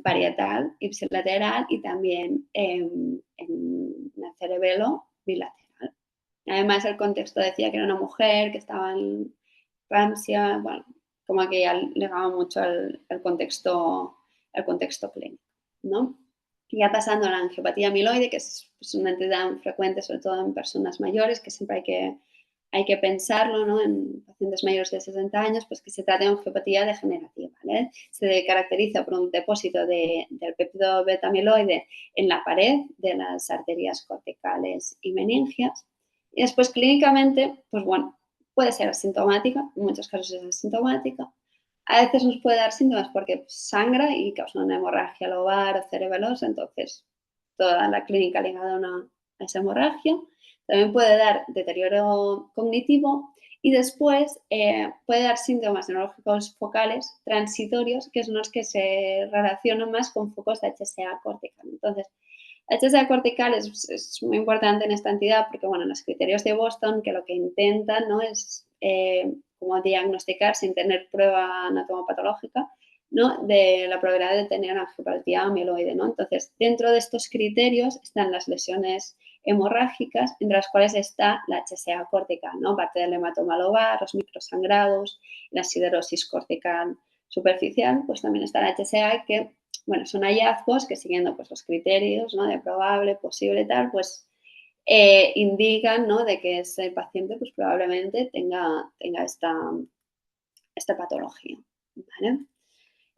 parietal, ipsilateral y también en el cerebelo bilateral. Además, el contexto decía que era una mujer que estaba en Francia, bueno, como que ya legaba mucho el contexto clínico, ¿no? Y ya pasando a la angiopatía amiloide, que es pues, una entidad frecuente, sobre todo en personas mayores, que siempre hay que pensarlo, ¿no?, en pacientes mayores de 60 años, pues que se trata de angiopatía degenerativa, ¿vale? Se caracteriza por un depósito del péptido beta amiloide en la pared de las arterias corticales y meningias. Y después, clínicamente, pues bueno, puede ser asintomática, en muchos casos es asintomática. A veces nos puede dar síntomas porque sangra y causa una hemorragia lobar o cerebelosa, entonces toda la clínica ligada a esa hemorragia. También puede dar deterioro cognitivo y después puede dar síntomas neurológicos focales transitorios, que son los que se relacionan más con focos de HSA cortical. Entonces, HSA cortical es muy importante en esta entidad porque, bueno, los criterios de Boston, que lo que intentan, ¿no?, es como diagnosticar sin tener prueba anatomopatológica, ¿no?, de la probabilidad de tener angiopatía amiloide, ¿no? Entonces, dentro de estos criterios están las lesiones hemorrágicas, entre las cuales está la HSA cortical, ¿no? Parte del hematoma lobar, los microsangrados, la siderosis cortical superficial, pues también está la HSA que, bueno, son hallazgos que siguiendo pues los criterios, ¿no?, de probable, posible, tal, pues indican, ¿no?, de que ese paciente pues probablemente tenga esta patología, ¿vale?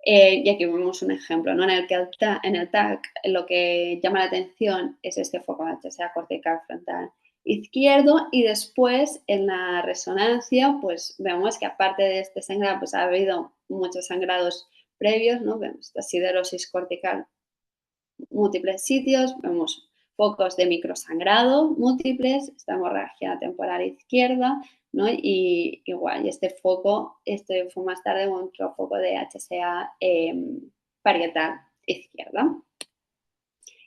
Y aquí vemos un ejemplo, ¿no?, en el que en el TAC lo que llama la atención es este foco de HSA cortical frontal izquierdo y después en la resonancia pues vemos que aparte de este sangrado pues ha habido muchos sangrados previos, ¿no? Vemos esta siderosis cortical múltiples sitios, vemos focos de microsangrado múltiples, esta hemorragia temporal izquierda, ¿no? Y igual, y este fue más tarde otro foco de HSA parietal izquierda.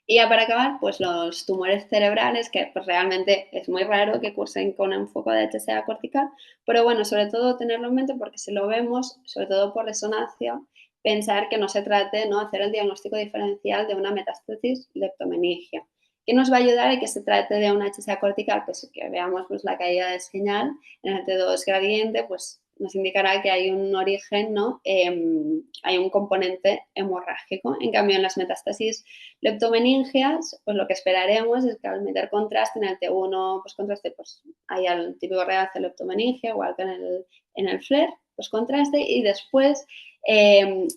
Y ya para acabar, pues los tumores cerebrales, que pues realmente es muy raro que cursen con un foco de HSA cortical, pero bueno, sobre todo tenerlo en mente porque si lo vemos, sobre todo por resonancia, pensar que no se trate, ¿no?, hacer el diagnóstico diferencial de una metástasis leptomeningia, que nos va a ayudar a que se trate de una HSA cortical, pues que veamos pues la caída de señal en el T2 gradiente, pues nos indicará que hay un origen, ¿no? Hay un componente hemorrágico. En cambio, en las metástasis leptomeningias, pues lo que esperaremos es que al meter contraste en el T1, pues contraste, pues hay el típico realce leptomeningia, igual que en el FLAIR, pues contraste, y después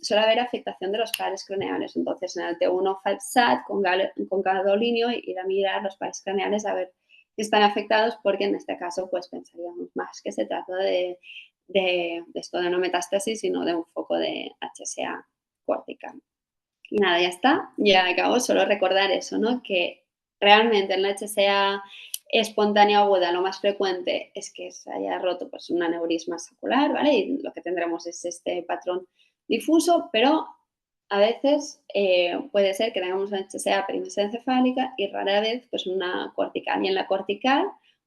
suele haber afectación de los pares craneales. Entonces, en el T1 FATSAT con gadolinio ir a mirar los pares craneales a ver si están afectados, porque en este caso, pues pensaríamos más que se trata de esto de no metástasis, sino de un foco de HSA cortical. Y nada, ya está, ya acabo. Solo recordar eso, ¿no?, que realmente en la HSA espontánea aguda lo más frecuente es que se haya roto pues un aneurisma sacral, ¿vale? Y lo que tendremos es este patrón difuso, pero a veces puede ser que tengamos una HSA perimesencefálica y rara vez pues una cortical. Y en la cortical,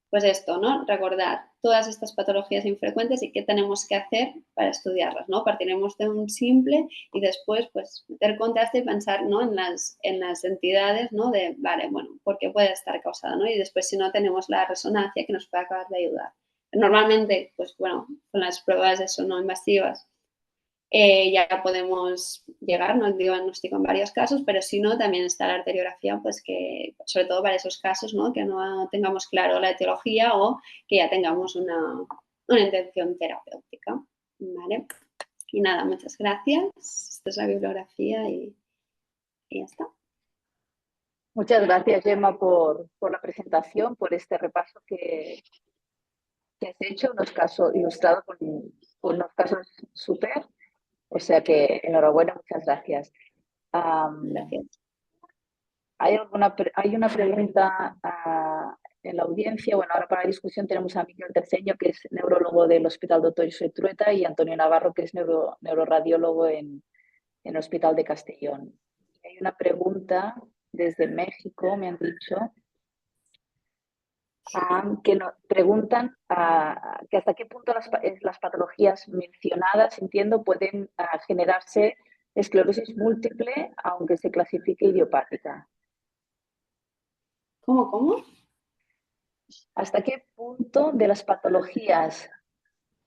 pues esto, ¿no?, recordar todas estas patologías infrecuentes y qué tenemos que hacer para estudiarlas, ¿no? Partiremos de un simple y después pues meter contraste y pensar, ¿no?, en las entidades, ¿no?, de, vale, bueno, ¿por qué puede estar causada, ¿no? Y después si no tenemos la resonancia que nos puede acabar de ayudar. Normalmente, pues bueno, con las pruebas eso no invasivas ya podemos llegar, no diagnóstico en varios casos, pero si no, también está la arteriografía, pues que sobre todo para esos casos, ¿no?, que no tengamos claro la etiología o que ya tengamos una intención terapéutica, ¿vale? Y nada, muchas gracias. Esta es la bibliografía y ya está. Muchas gracias, Gemma, por la presentación, por este repaso que has hecho, unos casos ilustrados con unos casos súper. O sea que enhorabuena, muchas gracias. Gracias. Hay una pregunta en la audiencia. Bueno, ahora para la discusión tenemos a Miguel Terceño, que es neurólogo del Hospital Dr. José Trueta, y Antonio Navarro, que es neuroradiólogo en el Hospital de Castellón. Hay una pregunta desde México, me han dicho, que nos preguntan que hasta qué punto las patologías mencionadas, entiendo, pueden generarse esclerosis múltiple, aunque se clasifique idiopática. ¿Cómo? ¿Hasta qué punto de las patologías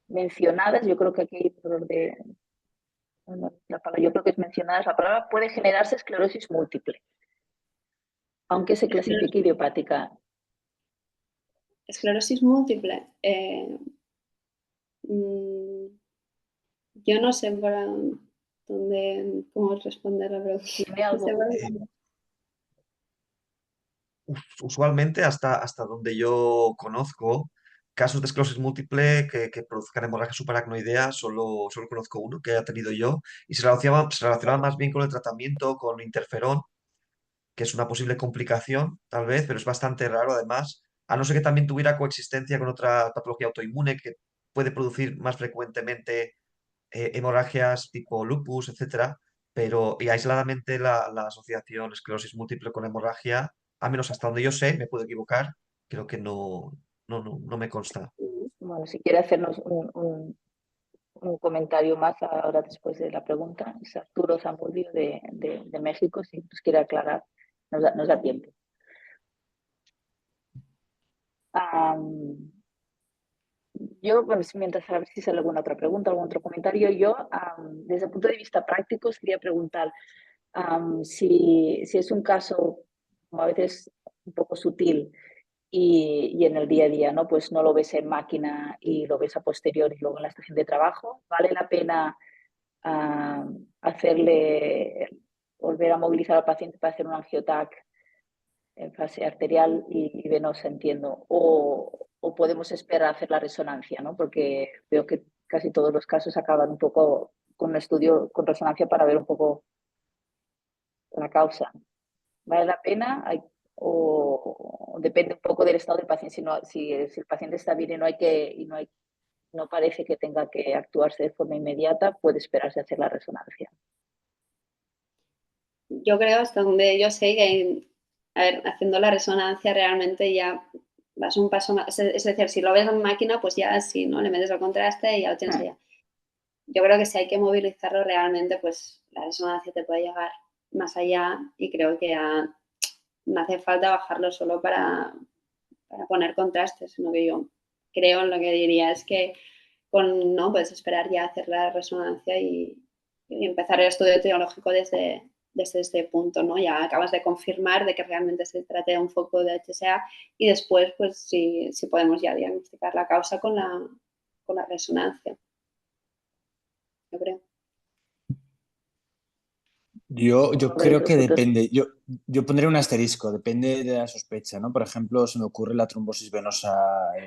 mencionadas, yo creo que aquí hay error de yo creo que es mencionadas la palabra, puede generarse esclerosis múltiple, aunque se clasifique idiopática? Esclerosis múltiple. Yo no sé cómo responder la pregunta. ¿Tiene algo? Usualmente, hasta donde yo conozco, casos de esclerosis múltiple que produzcan hemorragia subaracnoidea, solo conozco uno que haya tenido yo, y se relacionaba más bien con el tratamiento, con interferón, que es una posible complicación, tal vez, pero es bastante raro además, a no ser que también tuviera coexistencia con otra patología autoinmune que puede producir más frecuentemente hemorragias tipo lupus, etcétera, pero y aisladamente la asociación esclerosis múltiple con hemorragia, al menos hasta donde yo sé, me puedo equivocar, creo que no me consta. Bueno, si quiere hacernos un comentario más ahora después de la pregunta, es Arturo Zamudio de México, si nos quiere aclarar, nos da tiempo. Yo, bueno, mientras a ver si sale alguna otra pregunta, algún otro comentario, yo, desde el punto de vista práctico, os quería preguntar si es un caso, como a veces un poco sutil y en el día a día, ¿no? Pues no lo ves en máquina y lo ves a posteriori y luego en la estación de trabajo, ¿vale la pena hacerle, volver a movilizar al paciente para hacer un angiotac en fase arterial y venosa, entiendo? O podemos esperar a hacer la resonancia, ¿no? Porque veo que casi todos los casos acaban un poco con un estudio con resonancia para ver un poco la causa. ¿Vale la pena? O depende un poco del estado del paciente. Si el paciente está bien no parece que tenga que actuarse de forma inmediata, puede esperarse a hacer la resonancia. Yo creo, hasta donde yo sé, que a ver, haciendo la resonancia realmente ya vas un paso más. Es decir, si lo ves en máquina, pues ya sí, ¿no? Le metes el contraste y ya lo tienes allá. Yo creo que si hay que movilizarlo realmente, pues la resonancia te puede llegar más allá y creo que ya no hace falta bajarlo solo para poner contrastes, sino que yo creo, en lo que diría es que no puedes esperar ya a hacer la resonancia y empezar el estudio etiológico desde este punto, ¿no? Ya acabas de confirmar de que realmente se trata de un foco de HSA y después, pues, si podemos ya diagnosticar la causa con la resonancia, yo creo. Yo creo que depende. Yo pondré un asterisco, depende de la sospecha, ¿no? Por ejemplo, se me ocurre la trombosis venosa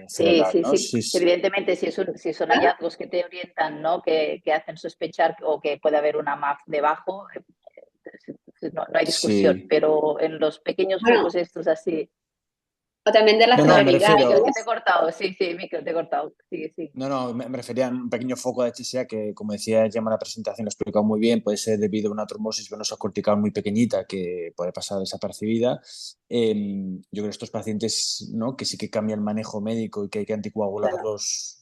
cerebral, Sí, ¿no? sí. Evidentemente, si son hallazgos que te orientan, ¿no? Que hacen sospechar o que puede haber una MAF debajo, no hay discusión. Sí. Pero en los pequeños Bueno, focos estos así. o también de la No, me celeridad. refiero. Que te he cortado, sí, Miquel, te he cortado. Sí. No, me refería a un pequeño foco de HSA que, como decía Gemma en la presentación, lo he explicado muy bien, puede ser debido a una trombosis venosa cortical muy pequeñita que puede pasar desapercibida. Yo creo que estos pacientes, ¿no? Que sí que cambia el manejo médico y que hay que anticoagularlos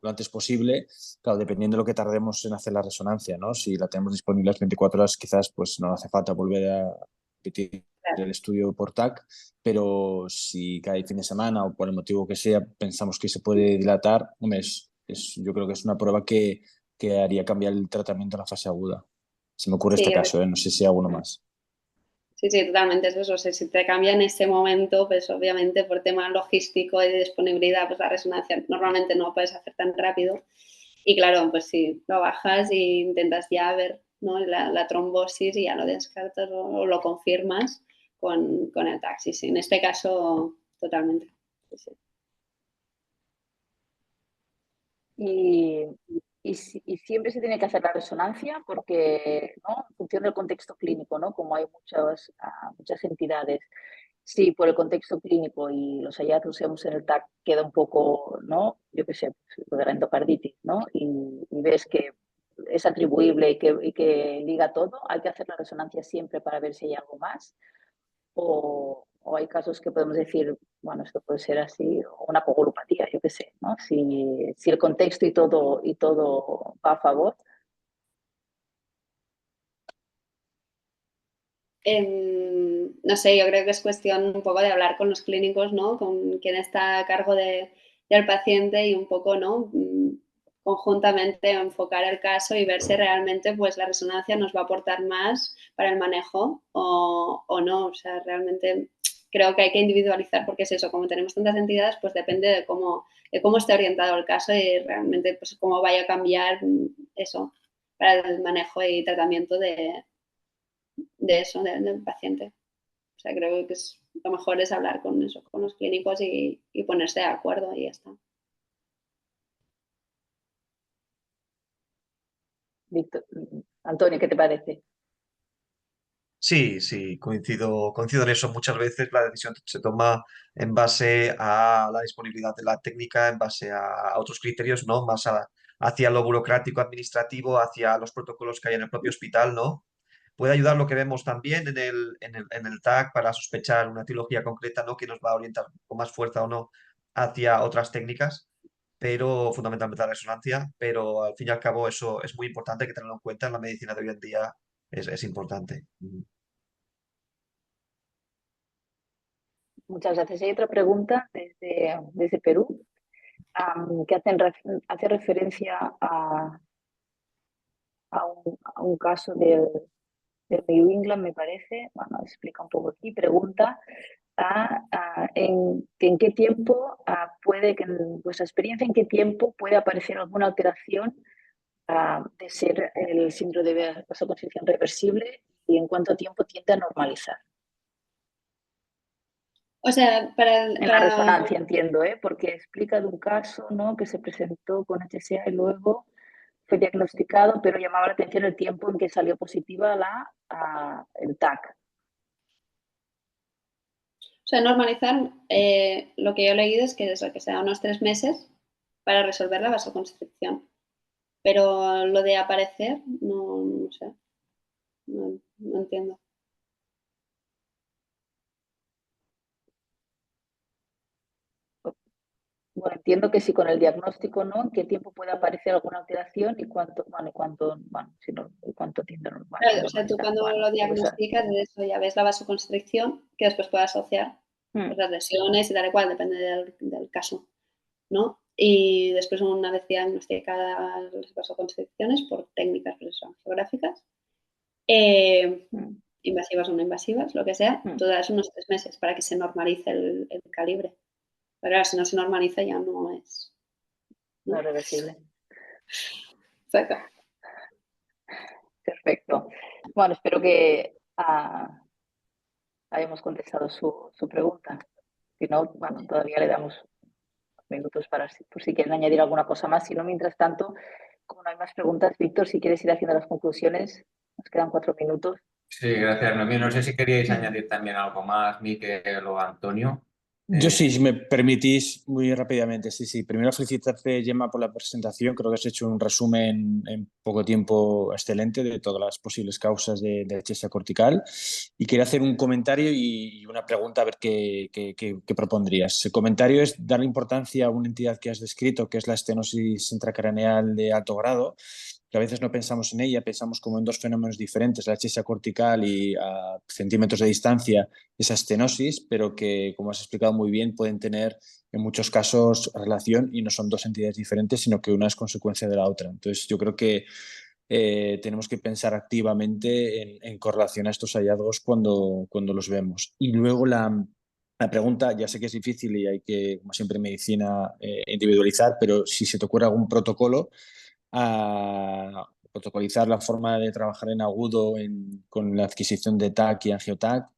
lo antes posible, claro, dependiendo de lo que tardemos en hacer la resonancia, ¿no? Si la tenemos disponible las 24 horas, quizás pues no hace falta volver a repetir el estudio por TAC, pero si cae fin de semana o por el motivo que sea pensamos que se puede dilatar, hombre, yo creo que es una prueba que haría cambiar el tratamiento en la fase aguda. Se me ocurre Sí, este caso, ¿eh? No sé si hay alguno más. sí, totalmente es eso. O sea, si te cambia en ese momento, pues obviamente por tema logístico y de disponibilidad, pues la resonancia normalmente no puedes hacer tan rápido. Y claro, pues si lo bajas e intentas ya ver, ¿no? la trombosis y ya lo descartas o lo confirmas con el taxi. Sí, en este caso, totalmente. Sí. Y, y siempre se tiene que hacer la resonancia porque, ¿no? En función del contexto clínico, ¿no? Como hay muchas entidades, si por el contexto clínico y los hallazgos que vemos en el TAC queda un poco, ¿no? Yo qué sé, pues, lo de la endocarditis, ¿no? Y ves que es atribuible y que liga todo, hay que hacer la resonancia siempre para ver si hay algo más. O hay casos que podemos decir, bueno, esto puede ser así, o una coagulopatía, yo qué sé, ¿no? Si el contexto y todo va a favor. No sé, yo creo que es cuestión un poco de hablar con los clínicos, ¿no? Con quien está a cargo del paciente y un poco, ¿no? Conjuntamente enfocar el caso y ver si realmente pues la resonancia nos va a aportar más para el manejo o no. O sea, realmente creo que hay que individualizar porque es eso, como tenemos tantas entidades, pues depende de cómo esté orientado el caso y realmente pues cómo vaya a cambiar eso para el manejo y tratamiento de eso, del paciente. O sea, creo que lo mejor es hablar con eso, con los clínicos y ponerse de acuerdo y ya está. Víctor, Antonio, ¿qué te parece? Sí, sí, coincido en eso. Muchas veces la decisión se toma en base a la disponibilidad de la técnica, en base a otros criterios, ¿no? Hacia lo burocrático administrativo, hacia los protocolos que hay en el propio hospital, ¿no? Puede ayudar lo que vemos también en el TAC para sospechar una etiología concreta, ¿no? Que nos va a orientar con más fuerza o no hacia otras técnicas, pero fundamentalmente la resonancia. Pero al fin y al cabo eso es muy importante que tenerlo en cuenta en la medicina de hoy en día. Es importante. Muchas gracias. Hay otra pregunta desde Perú, que hace referencia a un caso del New England, me parece. Bueno, explica un poco aquí. Pregunta en qué tiempo en vuestra experiencia, en qué tiempo puede aparecer alguna alteración de ser el síndrome de vasoconstricción reversible y en cuánto tiempo tiende a normalizar. O sea, En la resonancia, entiendo, porque explica de un caso, ¿no?, que se presentó con HSA y luego fue diagnosticado, pero llamaba la atención el tiempo en que salió positiva el TAC. O sea, normalizar, lo que yo he leído es que sea unos 3 meses para resolver la vasoconstricción. Pero lo de aparecer, no sé, no entiendo. Bueno, entiendo que si con el diagnóstico no, ¿en qué tiempo puede aparecer alguna alteración y cuánto tiende a Claro, o sea, tú normalizar? cuando Bueno, lo pues, diagnosticas, de eso ya ves la vasoconstricción, que después puede asociar pues, las lesiones y tal y cual, depende del caso, ¿no? Y después, una vez diagnosticadas las vasoconstricciones por técnicas geográficas, invasivas o no invasivas, lo que sea, tú das unos 3 meses para que se normalice el calibre. Pero claro, si no se normaliza ya no es. no es reversible. Exacto. Perfecto. Bueno, espero que hayamos contestado su pregunta. Si no, bueno, todavía le damos minutos por si quieren añadir alguna cosa más. Si no, mientras tanto, como no hay más preguntas, Víctor, si quieres ir haciendo las conclusiones, nos quedan 4 minutos. Sí, gracias, Noemí. No sé si queríais añadir también algo más, Miquel o Antonio. Yo sí, si me permitís, muy rápidamente, sí. Primero felicitarte, Gemma, por la presentación. Creo que has hecho un resumen en poco tiempo excelente de todas las posibles causas de HSA cortical. Y quería hacer un comentario y una pregunta, a ver qué propondrías. El comentario es darle importancia a una entidad que has descrito, que es la estenosis intracraneal de alto grado, que a veces no pensamos en ella, pensamos como en dos fenómenos diferentes, la HSA cortical y a centímetros de distancia esa estenosis, pero que, como has explicado muy bien, pueden tener en muchos casos relación y no son dos entidades diferentes, sino que una es consecuencia de la otra. Entonces, yo creo que tenemos que pensar activamente en correlación a estos hallazgos cuando los vemos. Y luego la pregunta, ya sé que es difícil y hay que, como siempre en medicina, individualizar, pero si se te ocurre algún protocolo, a protocolizar la forma de trabajar en agudo con la adquisición de TAC y angioTAC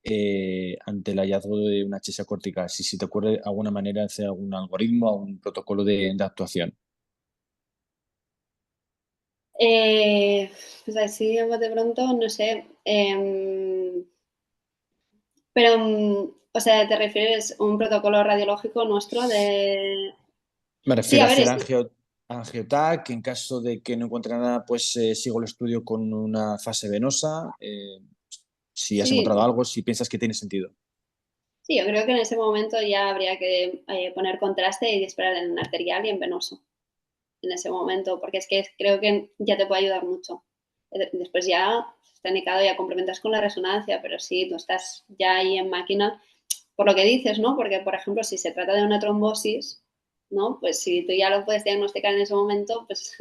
ante el hallazgo de una HSA cortical. Si te ocurre alguna manera de hacer algún algoritmo o un protocolo de actuación. Pues así de pronto, no sé. Pero, o sea, ¿te refieres a un protocolo radiológico nuestro de...? Me Sí, refiero a a ver, hacer angioTAC. En caso de que no encuentre nada, pues sigo el estudio con una fase venosa. Si has encontrado sí, algo, si piensas que tiene sentido. sí, yo creo que en ese momento ya habría que poner contraste y disparar en arterial y en venoso. En ese momento, porque es que creo que ya te puede ayudar mucho. Después ya está indicado, ya complementas con la resonancia, pero sí, tú estás ya ahí en máquina, por lo que dices, ¿no? Porque, por ejemplo, si se trata de una trombosis, ¿no? Pues si tú ya lo puedes diagnosticar en ese momento, pues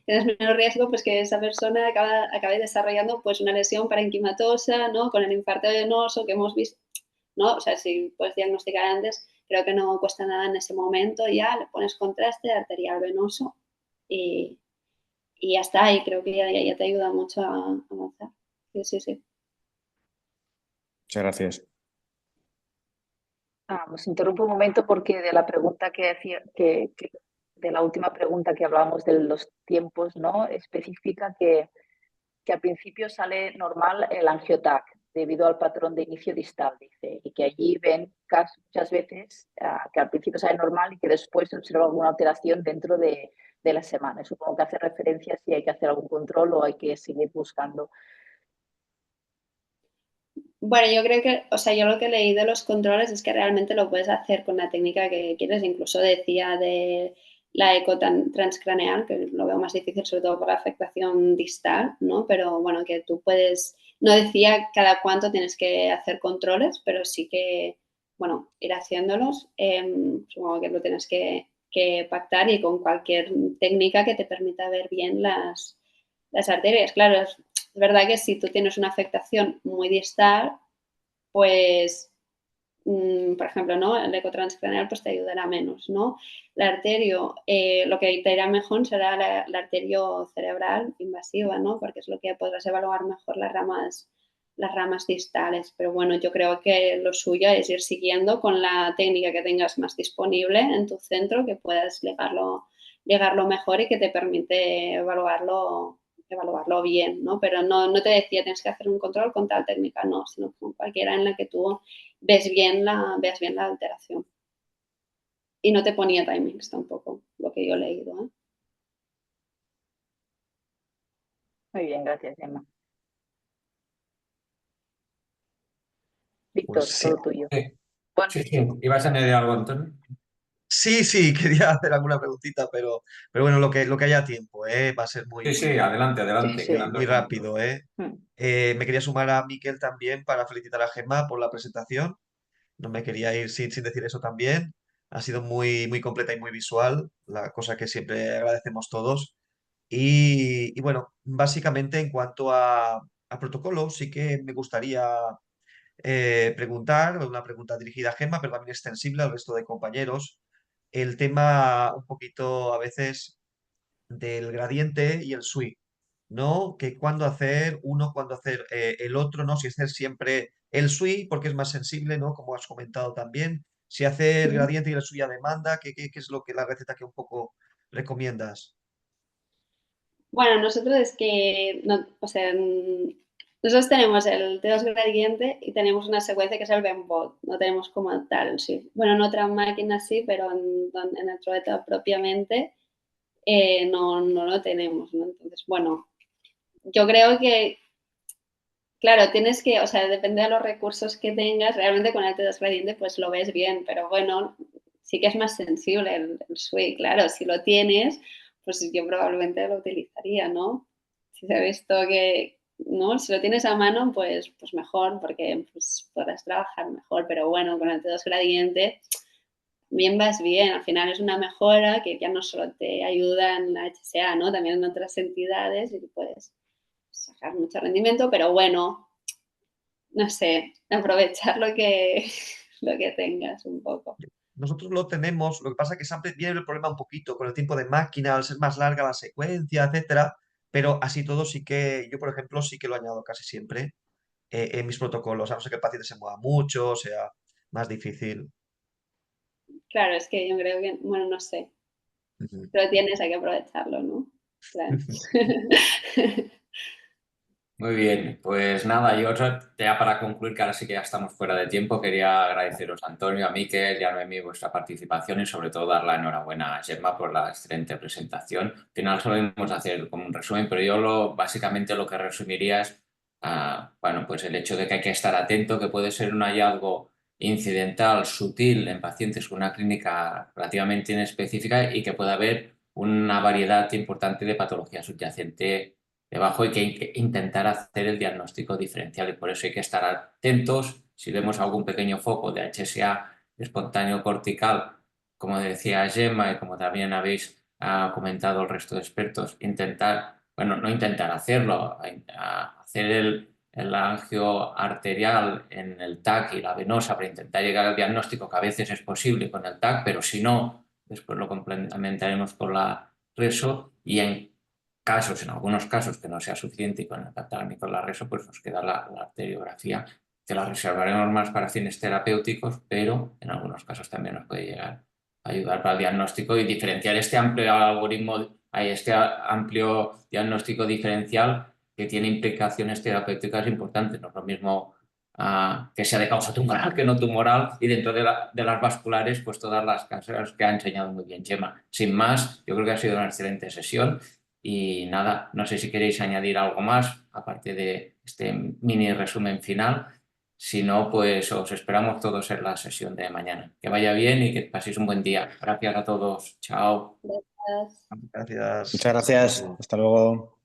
tienes menos riesgo pues que esa persona acabe desarrollando pues una lesión parenquimatosa, ¿no? Con el infarto venoso que hemos visto, ¿no? O sea, si puedes diagnosticar antes, creo que no cuesta nada en ese momento, ya le pones contraste arterial venoso y ya está, y creo que ya te ayuda mucho a avanzar. Sí. Muchas gracias. Os interrumpo un momento porque de la pregunta que de la última pregunta que hablábamos de los tiempos, ¿no? Especifica que al principio sale normal el angiotac debido al patrón de inicio distal, dice, y que allí ven muchas veces que al principio sale normal y que después se observa alguna alteración dentro de la semana. Supongo que hace referencia si hay que hacer algún control o hay que seguir buscando. Bueno, yo creo que, o sea, yo lo que leí de los controles es que realmente lo puedes hacer con la técnica que quieres. Incluso decía de la eco transcraneal, que lo veo más difícil, sobre todo por la afectación distal, ¿no? Pero bueno, que tú puedes, no decía cada cuánto tienes que hacer controles, pero sí que, bueno, ir haciéndolos. Supongo que lo tienes que pactar y con cualquier técnica que te permita ver bien las arterias. Claro, es verdad que si tú tienes una afectación muy distal, pues, por ejemplo, ¿no? El eco transcraneal pues te ayudará menos, ¿no? La arterio, lo que te irá mejor será la arterio cerebral invasiva, ¿no? Porque es lo que podrás evaluar mejor las ramas distales. Pero bueno, yo creo que lo suyo es ir siguiendo con la técnica que tengas más disponible en tu centro, que puedas ligarlo mejor y que te permite evaluarlo bien, ¿no? Pero no te decía tienes que hacer un control con tal técnica, no, sino con cualquiera en la que tú veas bien la alteración. Y no te ponía timings tampoco, lo que yo he leído, ¿eh? Muy bien, gracias, Gemma. Víctor, Pues sí. todo tuyo. Sí, Bueno, sí, sí. ¿Ibas a añadir algo, Antonio? Sí, sí, quería hacer alguna preguntita, pero bueno, lo que haya tiempo, va a ser Sí, muy, sí, adelante, sí, adelante, sí. quedan muy 2 minutos. rápido, ¿eh? Mm. Me quería sumar a Miquel también para felicitar a Gemma por la presentación. No me quería ir sin decir eso también. Ha sido muy, muy completa y muy visual, la cosa que siempre agradecemos todos. Y bueno, básicamente en cuanto a protocolo, sí que me gustaría preguntar, una pregunta dirigida a Gemma, pero también extensible al resto de compañeros, el tema un poquito a veces del gradiente y el sweep, ¿no? Que cuándo hacer uno, cuándo hacer el otro, ¿no? Si hacer siempre el sweep porque es más sensible, ¿no? Como has comentado también. Si hacer gradiente y el sweep a demanda, ¿qué es lo que la receta que un poco recomiendas? Bueno, nosotros es que, no, o sea, nosotros tenemos el T2 gradiente y tenemos una secuencia que es el Bembot, no tenemos como tal, sí. Bueno, en otra máquina sí, pero en el Troeta propiamente no lo tenemos, ¿no? Entonces, bueno, yo creo que, claro, tienes que, o sea, depende de los recursos que tengas, realmente con el T2 gradiente pues lo ves bien, pero bueno, sí que es más sensible el SWI, claro, si lo tienes, pues yo probablemente lo utilizaría, ¿no? Si se ha visto que, ¿no? Si lo tienes a mano, pues mejor, porque pues, podrás trabajar mejor, pero bueno, con el T2 gradiente bien vas bien, al final es una mejora que ya no solo te ayuda en la HSA, ¿no? También en otras entidades y puedes sacar mucho rendimiento, pero bueno, no sé, aprovechar lo que tengas un poco. Nosotros lo tenemos, lo que pasa es que siempre viene el problema un poquito con el tiempo de máquina, al ser más larga la secuencia, etcétera, pero así todo sí que, yo por ejemplo, sí que lo añado casi siempre en mis protocolos, a no ser que el paciente se mueva mucho, o sea, más difícil. Claro, es que yo creo que, bueno, no sé, Ujú. pero tienes, hay que aprovecharlo, ¿no? Claro. Muy bien, pues nada, yo ya para concluir, que ahora sí que ya estamos fuera de tiempo, quería agradeceros a Antonio, a Miquel y a Noemí vuestra participación y sobre todo dar la enhorabuena a Gemma por la excelente presentación. Al final solemos hacer como un resumen, pero yo básicamente lo que resumiría es, bueno, pues el hecho de que hay que estar atento, que puede ser un hallazgo incidental, sutil en pacientes con una clínica relativamente inespecífica y que puede haber una variedad importante de patología subyacente debajo, hay que intentar hacer el diagnóstico diferencial y por eso hay que estar atentos. Si vemos algún pequeño foco de HSA espontáneo cortical, como decía Gemma y como también habéis comentado el resto de expertos, intentar, bueno, no intentar hacerlo, hacer el angio arterial en el TAC y la venosa para intentar llegar al diagnóstico, que a veces es posible con el TAC, pero si no, después lo complementaremos con la RESO y en algunos casos que no sea suficiente y con el catálogo ni con la reso, pues nos queda la arteriografía, que la reservaremos más para fines terapéuticos, pero en algunos casos también nos puede llegar ayudar para el diagnóstico y diferenciar este amplio algoritmo, este amplio diagnóstico diferencial que tiene implicaciones terapéuticas importantes. No es lo mismo que sea de causa tumoral que no tumoral, y dentro de las vasculares, pues todas las causas que ha enseñado muy bien Gemma. Sin más, yo creo que ha sido una excelente sesión y nada, no sé si queréis añadir algo más, aparte de este mini resumen final. Si no, pues os esperamos todos en la sesión de mañana. Que vaya bien y que paséis un buen día. Gracias a todos. Chao. Gracias. Gracias. Muchas gracias. Hasta luego.